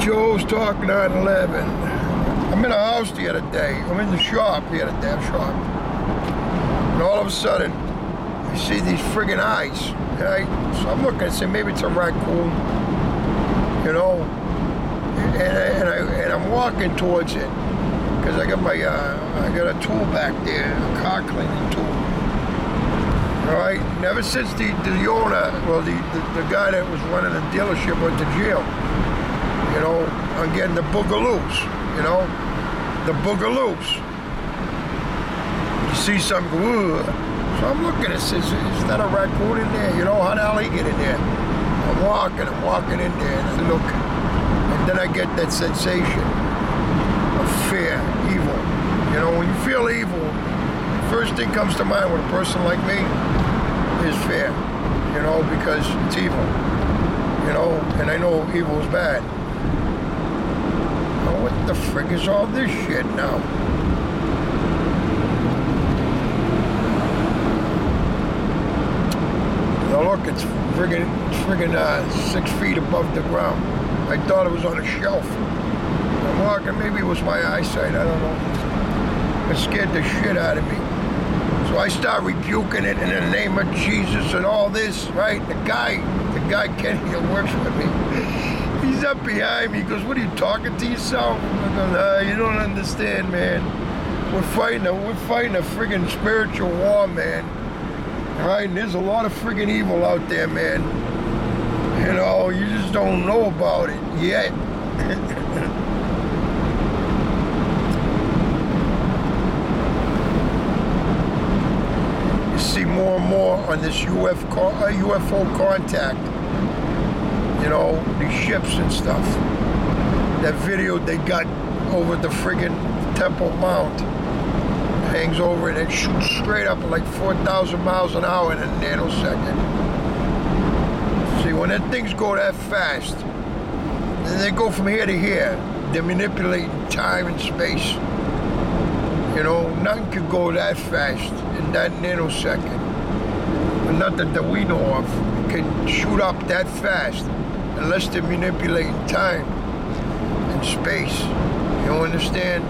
Joe's Talk 911. I'm in a house the other day. I'm in the shop, the other damn shop. And all of a sudden, I see these friggin' eyes. Right? So I'm looking and say, maybe it's a raccoon, you know. And I'm walking towards it because I got I got a tool back there, a car cleaning tool. All right. And ever since the owner, well, the guy that was running the dealership went to jail. You know, I'm getting the boogaloos, you know, the boogaloos. You see something, ugh. So I'm looking, it says, is that a raccoon in there? You know, how the hell he get in there? I'm walking in there, and I look, and then I get that sensation of fear, evil. You know, when you feel evil, first thing comes to mind with a person like me is fear, you know, because it's evil, you know, and I know evil is bad. What the frick is all this shit now? Now look, it's friggin' 6 feet above the ground. I thought it was on a shelf. I'm walking, maybe it was my eyesight, I don't know. It scared the shit out of me. So I start rebuking it in the name of Jesus and all this, right? The guy Kenny that works with me, he's up behind me. He goes, what are you talking to yourself? I go, nah, you don't understand, man. We're fighting a friggin' spiritual war, man. All right, and there's a lot of friggin' evil out there, man. You know, you just don't know about it yet. You see more and more on this UFO contact. You know, these ships and stuff. That video they got over the friggin' Temple Mount hangs over it and shoots straight up at like 4,000 miles an hour in a nanosecond. See, when that things go that fast, and they go from here to here, they're manipulating time and space. You know, nothing could go that fast in that nanosecond. And nothing that we know of can shoot up that fast unless they're manipulating time and space. You understand?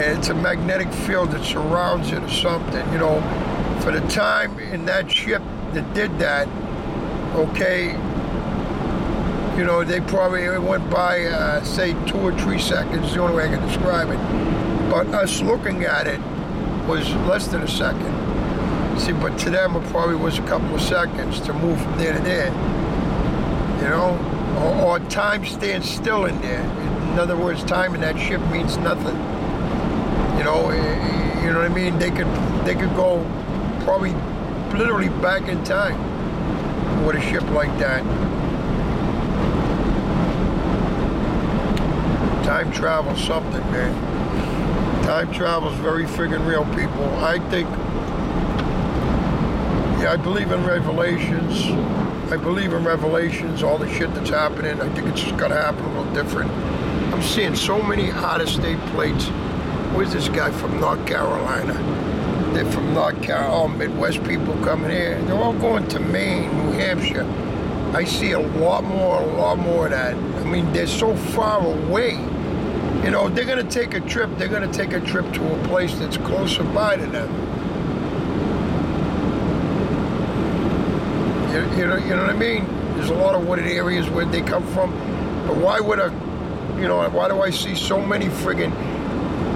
And it's a magnetic field that surrounds it or something, you know. For the time in that ship that did that, okay, you know, they probably went by, say, 2 or 3 seconds, the only way I can describe it. But us looking at it was less than a second. See, but to them it probably was a couple of seconds to move from there to there. You know, or time stands still in there. In other words, time in that ship means nothing. You know what I mean? They could go probably literally back in time with a ship like that. Time travel's something, man. Time travel's very friggin' real, people. I think, yeah, I believe in revelations. All the shit that's happening. I think it's just gonna happen a little different. I'm seeing so many out-of-state plates. Where's this guy from North Carolina? They're from North Carolina, all Midwest people coming here. They're all going to Maine, New Hampshire. I see a lot more of that. I mean, they're so far away. You know, they're gonna take a trip. They're gonna take a trip to a place that's closer by to them. You know what I mean? There's a lot of wooded areas where they come from. But why do I see so many friggin'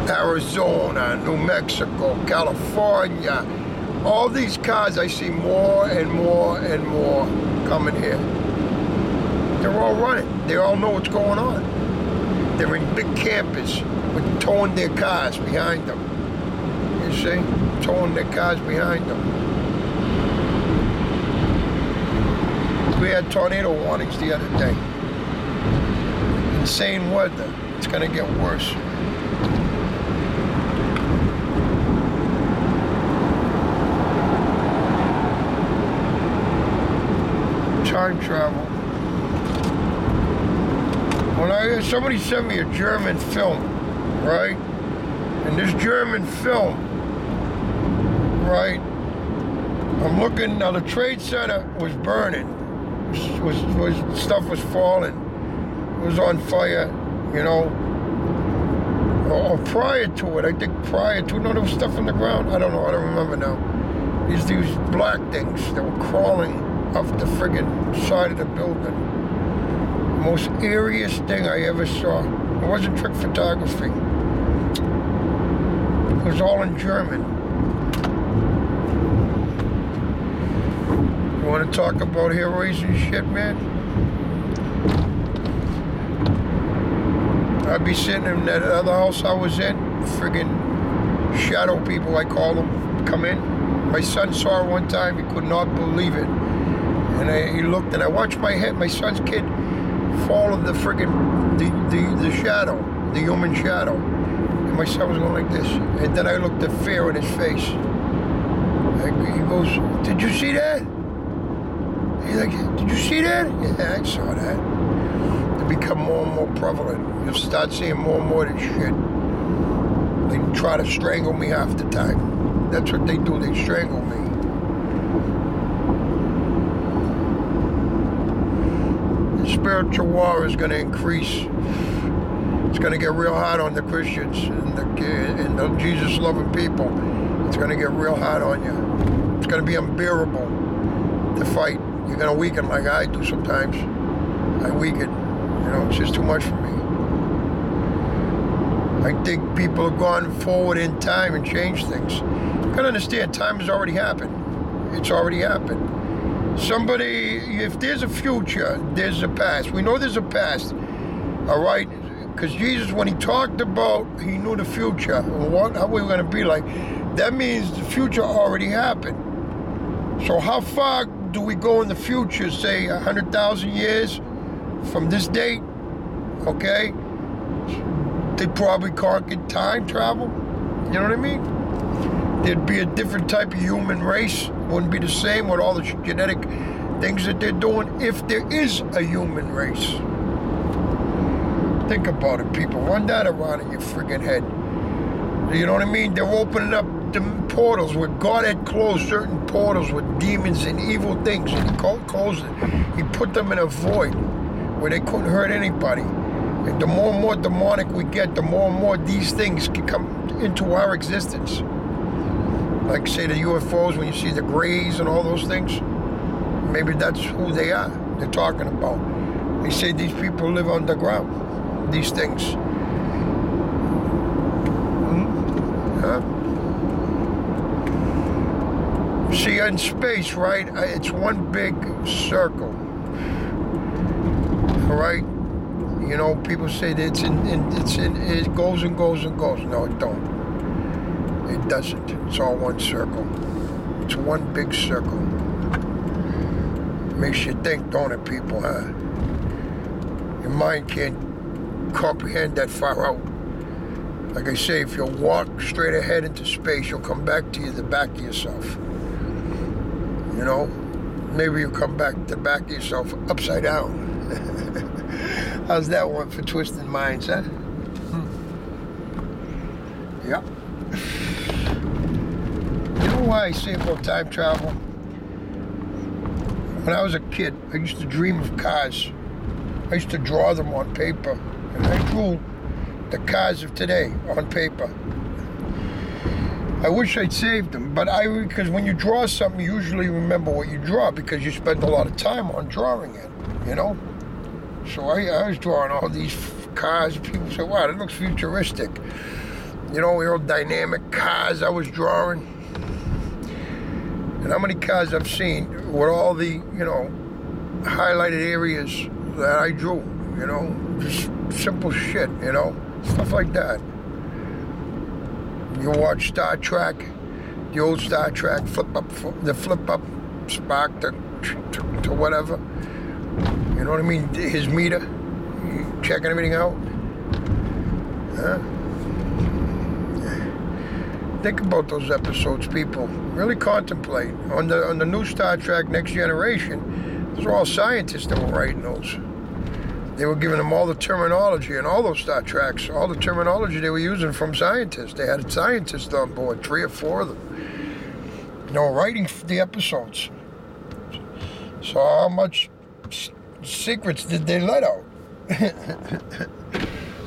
Arizona, New Mexico, California, all these cars, I see more and more and more coming here. They're all running. They all know what's going on. They're in big campers with towing their cars behind them. You see? Towing their cars behind them. We had tornado warnings the other day. Insane weather. It's going to get worse. Time travel. Somebody sent me a German film, right? And this German film, right? I'm looking now. The Trade Center was burning. Stuff was falling. was on fire, you know, or prior to it. I think prior to, no, there was stuff on the ground. I don't know. I don't remember now. These black things that were crawling off the friggin' side of the building. The most eeriest thing I ever saw. It wasn't trick photography. It was all in German. You want to talk about hair-raising shit, man? I'd be sitting in that other house I was in, friggin' shadow people, I call them, come in. My son saw it one time, he could not believe it. And he looked, and I watched my son's kid follow the friggin' the shadow, the human shadow. And my son was going like this. And then I looked at fear in his face. He goes, "Did you see that?" He's like, "Did you see that?" "Yeah, I saw that." They become more and more prevalent. You'll start seeing more and more of this shit. They try to strangle me half the time. That's what they do, they strangle me. The spiritual war is going to increase. It's going to get real hard on the Christians and the Jesus-loving people. It's going to get real hard on you. It's going to be unbearable to fight. You're going to weaken like I do sometimes. I weaken. You know, it's just too much for me. I think people have gone forward in time and changed things. You gotta understand, time has already happened. It's already happened. Somebody, if there's a future, there's a past. We know there's a past, all right? Because Jesus, when he talked about, he knew the future, and how we were gonna be like, that means the future already happened. So how far do we go in the future, say 100,000 years from this date, okay? They probably conquered time travel. You know what I mean? There'd be a different type of human race. Wouldn't be the same with all the genetic things that they're doing if there is a human race. Think about it, people. Run that around in your friggin' head. You know what I mean? They're opening up the portals where God had closed certain portals with demons and evil things, and he closed it. He put them in a void where they couldn't hurt anybody. And the more and more demonic we get, the more and more these things can come into our existence. Like, say, the UFOs, when you see the grays and all those things, maybe that's who they are. They're talking about. They say these people live underground. These things. Huh? See, in space, right? It's one big circle. All right? You know, people say that it goes and goes and goes. No, it don't. It doesn't. It's all one circle. It's one big circle. Makes you think, don't it, people, huh? Your mind can't comprehend that far out. Like I say, if you'll walk straight ahead into space, you'll come back to the back of yourself. You know? Maybe you'll come back to the back of yourself upside down. How's that one for twisted minds, huh? Yep. You know why I say about time travel? When I was a kid, I used to dream of cars. I used to draw them on paper. And I drew the cars of today on paper. I wish I'd saved them, but because when you draw something, you usually remember what you draw because you spend a lot of time on drawing it, you know? So I was drawing all these cars. People say, wow, that looks futuristic. You know, aerodynamic cars I was drawing. And how many cars I've seen with all the, you know, highlighted areas that I drew, you know, just simple shit, you know, stuff like that. You watch Star Trek, the old Star Trek, flip up spark to whatever. You know what I mean? His meter, checking everything out. Huh? Think about those episodes, people. Really contemplate. On the new Star Trek Next Generation, those were all scientists that were writing those. They were giving them all the terminology and all those Star Treks, all the terminology they were using from scientists. They had scientists on board, 3 or 4 of them. You know, writing the episodes. So how much secrets did they let out?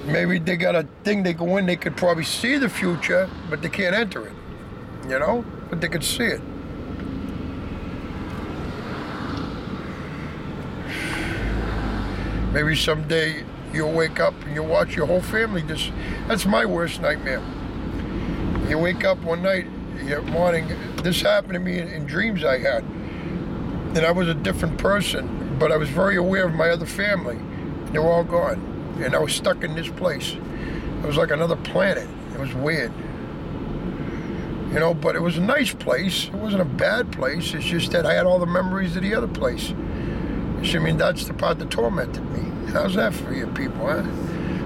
Maybe they got a thing they go in, they could probably see the future, but they can't enter it, you know? But they could see it. Maybe someday you'll wake up and you'll watch your whole family just, that's my worst nightmare. You wake up one night, morning, this happened to me in dreams I had. And I was a different person, but I was very aware of my other family. They were all gone. And I was stuck in this place. It was like another planet. It was weird. You know, but it was a nice place. It wasn't a bad place. It's just that I had all the memories of the other place. I mean, that's the part that tormented me. How's that for you people, huh?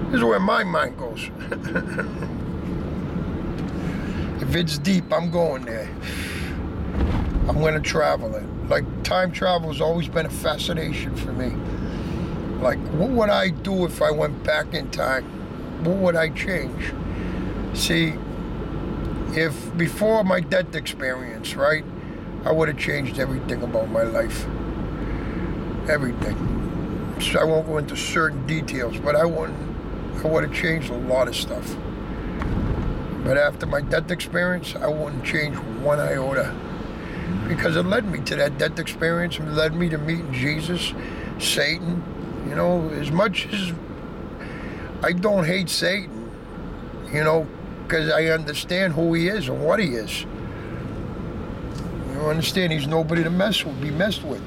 This is where my mind goes. If it's deep, I'm going there. I'm going to travel it. Like, time travel has always been a fascination for me. Like, what would I do if I went back in time? What would I change? See, if before my death experience, right, I would have changed everything about my life. Everything. So I won't go into certain details, but I would have changed a lot of stuff. But after my death experience, I wouldn't change one iota. Because it led me to that death experience. It led me to meeting Jesus, Satan. You know, as much as I don't hate Satan, you know, because I understand who he is and what he is. You understand he's nobody to be messed with.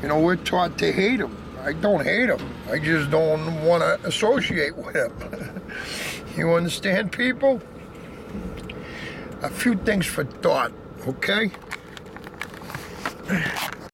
You know, we're taught to hate him. I don't hate him. I just don't want to associate with him. You understand, people? A few things for thought, okay?